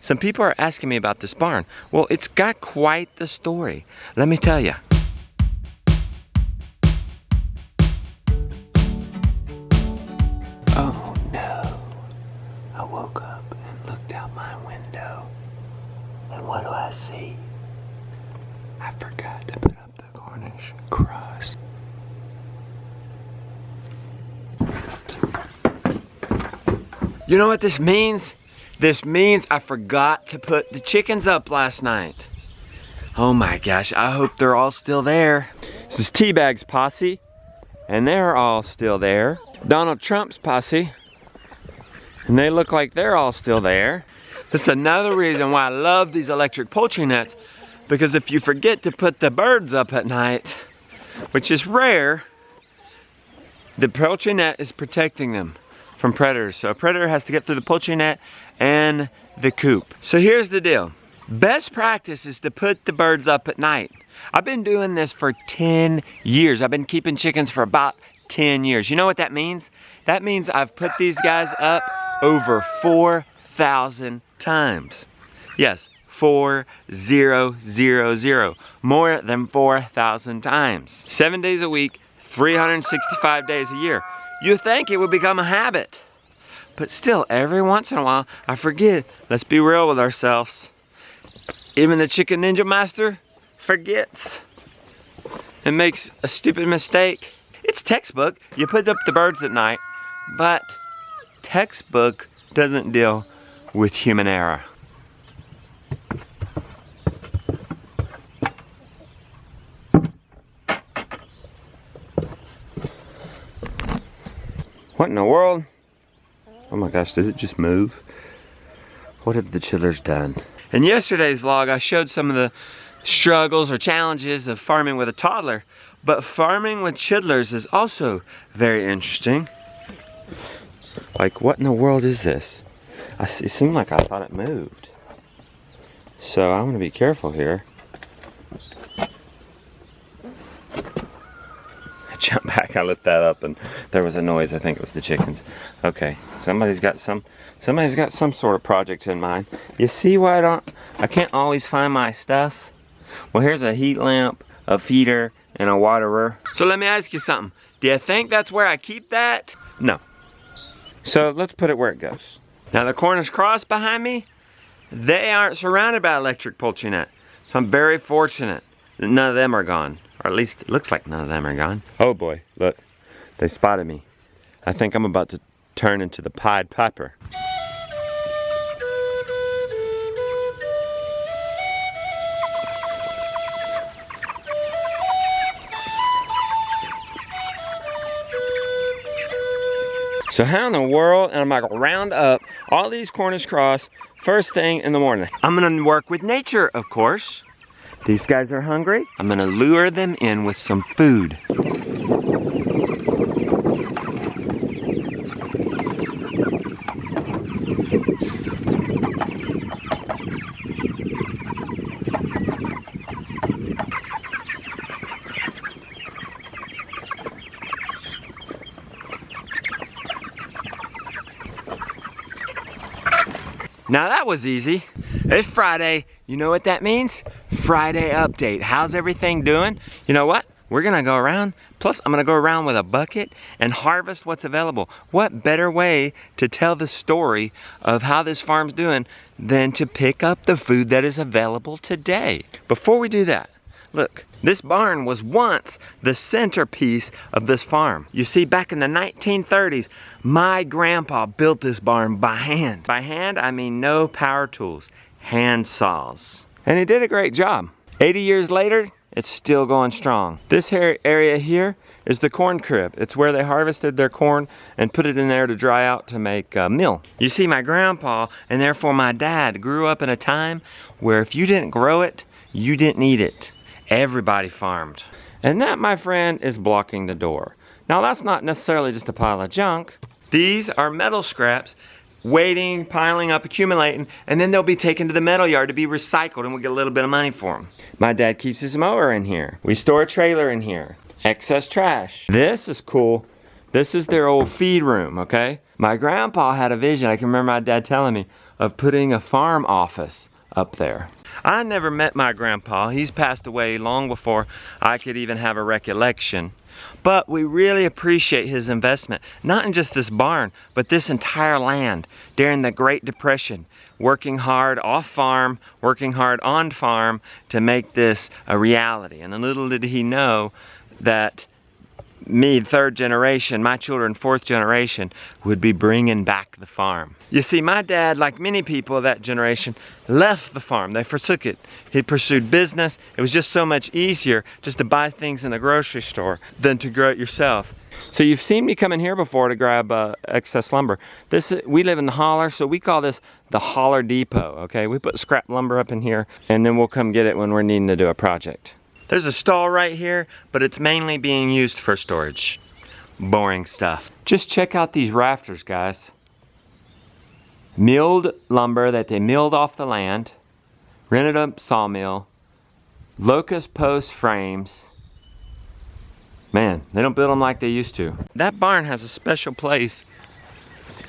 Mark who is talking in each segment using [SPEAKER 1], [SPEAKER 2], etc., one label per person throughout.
[SPEAKER 1] Some people are asking me about this barn. Well, it's got quite the story. Let me tell you. Oh no. I woke up and looked out my window. And what do I see? I forgot to put up the Cornish cross. You know what this means? This means I forgot to put the chickens up last night. Oh my gosh, I hope they're all still there. This is Teabag's posse, and they're all still there. Donald Trump's posse, and they look like they're all still there. That's another reason why I love these electric poultry nets, because if you forget to put the birds up at night, which is rare, the poultry net is protecting them from predators. So a predator has to get through the poultry net and the coop. So here's the deal. Best practice is to put the birds up at night. I've been doing this for 10 years. I've been keeping chickens for about 10 years. You know what that means? That means I've put these guys up over 4,000 times. Yes, 4,000. More than 4,000 times. 7 days a week, 365 days a year. You think it would become a habit. But still, every once in a while, I forget. Let's be real with ourselves. Even the Chicken Ninja Master forgets and makes a stupid mistake. It's textbook. You put up the birds at night, but textbook doesn't deal with human error. What in the world? Oh my gosh, did it just move? What have the chillers done? In yesterday's vlog, I showed some of the struggles or challenges of farming with a toddler, but farming with chillers is also very interesting. Like, what in the world is this? It seemed like I thought it moved. So I'm gonna be careful here. Jump back, I lift that up and there was a noise. I think it was the chickens. Okay, somebody's got some sort of project in mind. You see why I can't always find my stuff? Well, here's a heat lamp, a feeder, and a waterer. So let me ask you something. Do you think that's where I keep that? No. So let's put it where it goes. Now the Cornish cross behind me, they aren't surrounded by electric poultry net. So I'm very fortunate that none of them are gone. Or at least it looks like none of them are gone. Oh boy, look, they spotted me. I think I'm about to turn into the Pied Piper. So how in the world am I gonna round up all these Cornish cross first thing in the morning? I'm gonna work with nature, of course. These guys are hungry. I'm gonna lure them in with some food. Now that was easy. It's Friday. You know what that means? Friday update. How's everything doing? You know what? We're gonna go around, plus I'm gonna go around with a bucket and harvest what's available. What better way to tell the story of how this farm's doing than to pick up the food that is available today? Before we do that, look, this barn was once the centerpiece of this farm. You see, back in the 1930s, my grandpa built this barn by hand. By hand, I mean no power tools, hand saws. And he did a great job. 80 years later, it's still going strong. This area here is the corn crib. It's where they harvested their corn and put it in there to dry out to make meal. You see, my grandpa, and therefore my dad, grew up in a time where if you didn't grow it, you didn't eat it. Everybody farmed. And that, my friend, is blocking the door. Now that's not necessarily just a pile of junk. These are metal scraps waiting, piling up, accumulating, and then they'll be taken to the metal yard to be recycled and we'll get a little bit of money for them. My dad keeps his mower in here. We store a trailer in here. Excess trash. This is cool. This is their old feed room, okay? My grandpa had a vision. I can remember my dad telling me, of putting a farm office up there. I never met my grandpa. He's passed away long before I could even have a recollection. But we really appreciate his investment, not in just this barn, but this entire land during the Great Depression, working hard off farm, working hard on farm to make this a reality. And little did he know that me, third generation, my children, fourth generation, would be bringing back the farm. You see, my dad, like many people of that generation, left the farm. They forsook it. He pursued business. It was just so much easier just to buy things in the grocery store than to grow it yourself. So you've seen me come in here before to grab excess lumber. We live in the holler, so we call this the holler depot, okay? We put scrap lumber up in here, and then we'll come get it when we're needing to do a project. There's a stall right here, but it's mainly being used for storage. Boring stuff. Just check out these rafters, guys. Milled lumber that they milled off the land, rented a sawmill, locust post frames. Man, they don't build them like they used to. That barn has a special place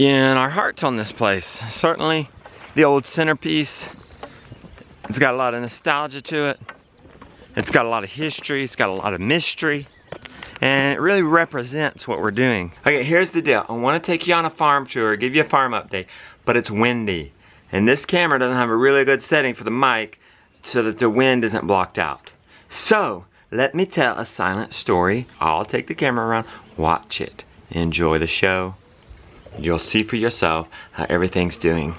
[SPEAKER 1] in our hearts on this place. Certainly the old centerpiece. It's got a lot of nostalgia to it. It's got a lot of history, it's got a lot of mystery, and it really represents what we're doing. Okay, here's the deal. I want to take you on a farm tour, give you a farm update, but it's windy. And this camera doesn't have a really good setting for the mic so that the wind isn't blocked out. So, let me tell a silent story. I'll take the camera around, watch it, enjoy the show. You'll see for yourself how everything's doing.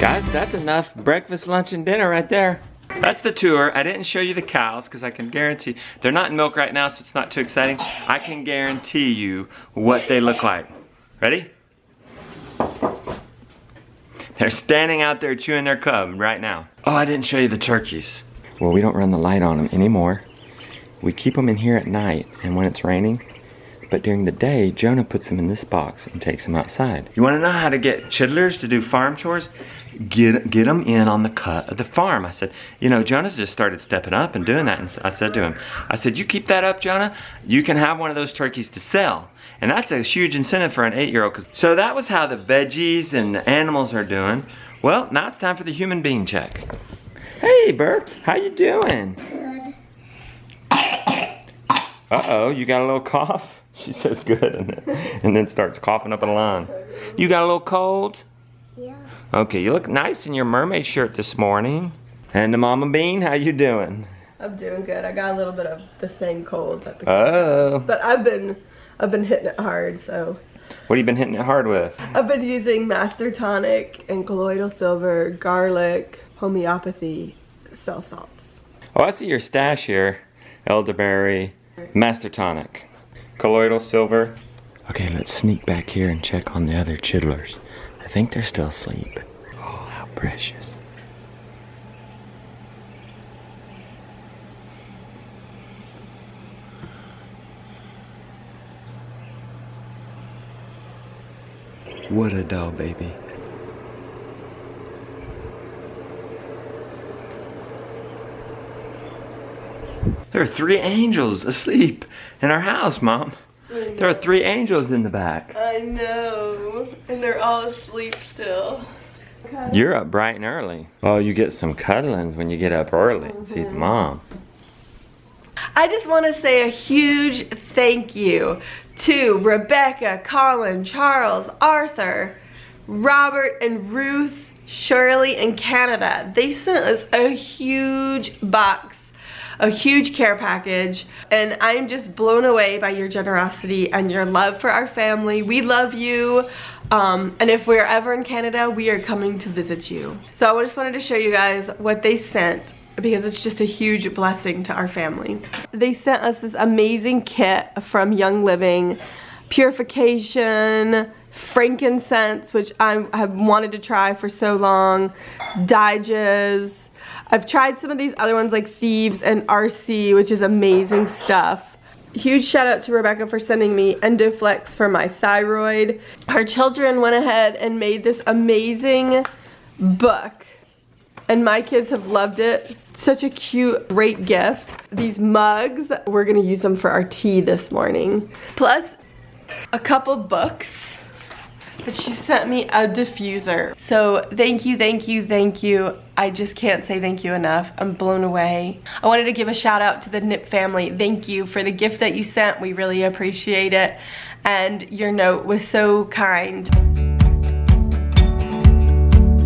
[SPEAKER 1] Guys, that's enough breakfast, lunch, and dinner right there. That's the tour. I didn't show you the cows because I can guarantee, they're not in milk right now, so it's not too exciting. I can guarantee you what they look like. Ready? They're standing out there chewing their cub right now. Oh, I didn't show you the turkeys. Well, we don't run the light on them anymore. We keep them in here at night and when it's raining. But during the day, Jonah puts them in this box and takes them outside. You wanna know how to get chidlers to do farm chores? Get them in on the cut of the farm. I said, you know, Jonah's just started stepping up and doing that. And I said to him, I said, you keep that up, Jonah, you can have one of those turkeys to sell. And that's a huge incentive for an 8-year-old. So that was how the veggies and the animals are doing. Well, now it's time for the human being check. Hey, Bert, how you doing? Good. Uh-oh, you got a little cough? She says good and then starts coughing up a lung. You got a little cold? Yeah. Okay, you look nice in your mermaid shirt this morning. And the Mama Bean, how you doing?
[SPEAKER 2] I'm doing good. I got a little bit of the same cold that the kids
[SPEAKER 1] have.
[SPEAKER 2] But I've been hitting it hard, so.
[SPEAKER 1] What have you been hitting it hard with?
[SPEAKER 2] I've been using Master Tonic and colloidal silver, garlic, homeopathy, cell salts.
[SPEAKER 1] Oh, I see your stash here. elderberry, Master Tonic, colloidal silver. Okay, let's sneak back here and check on the other chidlers. I think they're still asleep. Oh, how precious. What a doll, baby. There are 3 angels asleep in our house, Mom. There are 3 angels in the back.
[SPEAKER 2] I know. And they're all asleep still.
[SPEAKER 1] You're up bright and early. Oh, you get some cuddlings when you get up early and see the mom.
[SPEAKER 2] I just want to say a huge thank you to Rebecca, Colin, Charles, Arthur, Robert, and Ruth, Shirley in Canada. They sent us a huge box, a huge care package, and I'm just blown away by your generosity and your love for our family. We love you, and if we're ever in Canada, we are coming to visit you. So I just wanted to show you guys what they sent, because it's just a huge blessing to our family. They sent us this amazing kit from Young Living, purification, frankincense, which I have wanted to try for so long, Digest. I've tried some of these other ones like Thieves and RC, which is amazing stuff. Huge shout out to Rebecca for sending me Endoflex for my thyroid. Her children went ahead and made this amazing book, and my kids have loved it. Such a cute, great gift. These mugs, we're gonna use them for our tea this morning. Plus, a couple books. But she sent me a diffuser. So thank you, thank you, thank you. I just can't say thank you enough. I'm blown away. I wanted to give a shout out to the Nip family. Thank you for the gift that you sent. We really appreciate it. And your note was so kind.